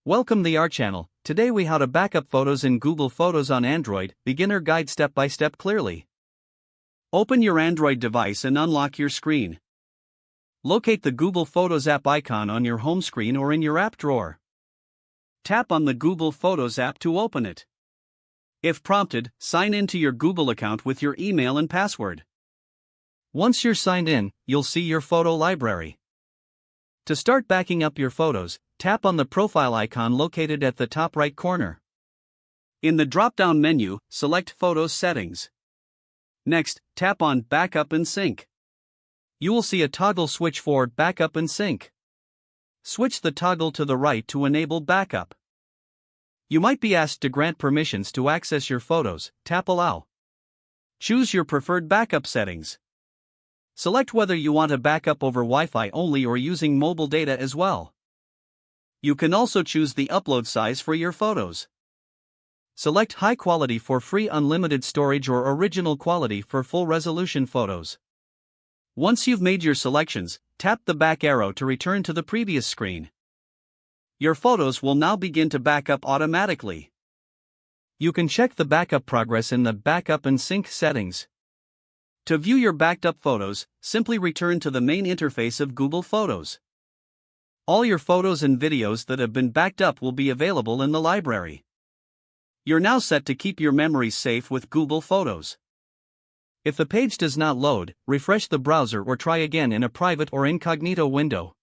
Welcome the our channel. Today we how to backup photos in Google Photos on Android, beginner guide step by step clearly. Open your Android device and unlock your screen. Locate the Google Photos app icon on your home screen or in your app drawer. Tap on the Google Photos app to open it. If prompted, sign in to your Google account with your email and password. Once you're signed in, you'll see your photo library. To start backing up your photos, tap on the profile icon located at the top right corner. In the drop-down menu, select Photos Settings. Next, tap on Backup and Sync. You will see a toggle switch for Backup and Sync. Switch the toggle to the right to enable backup. You might be asked to grant permissions to access your photos. Tap Allow. Choose your preferred backup settings. Select whether you want a backup over Wi-Fi only or using mobile data as well. You can also choose the upload size for your photos. Select High Quality for free unlimited storage or Original Quality for full resolution photos. Once you've made your selections, tap the back arrow to return to the previous screen. Your photos will now begin to back up automatically. You can check the backup progress in the Backup and Sync settings. To view your backed up photos, simply return to the main interface of Google Photos. All your photos and videos that have been backed up will be available in the library. You're now set to keep your memories safe with Google Photos. If the page does not load, refresh the browser or try again in a private or incognito window.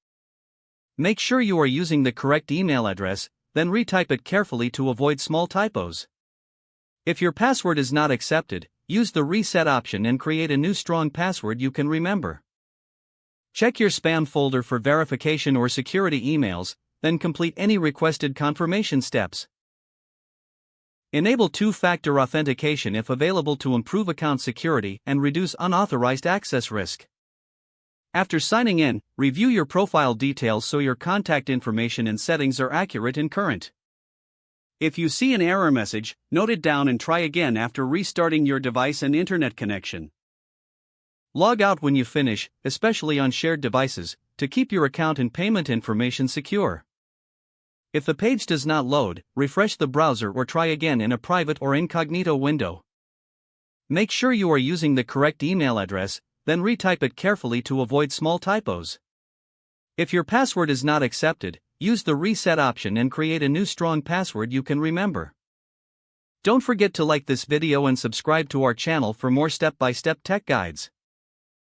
Make sure you are using the correct email address, then retype it carefully to avoid small typos. If your password is not accepted, use the reset option and create a new strong password you can remember. Check your spam folder for verification or security emails, then complete any requested confirmation steps. Enable two-factor authentication if available to improve account security and reduce unauthorized access risk. After signing in, review your profile details so your contact information and settings are accurate and current. If you see an error message, note it down and try again after restarting your device and internet connection. Log out when you finish, especially on shared devices, to keep your account and payment information secure. If the page does not load, refresh the browser or try again in a private or incognito window. Make sure you are using the correct email address, then retype it carefully to avoid small typos. If your password is not accepted, use the reset option and create a new strong password you can remember. Don't forget to like this video and subscribe to our channel for more step-by-step tech guides.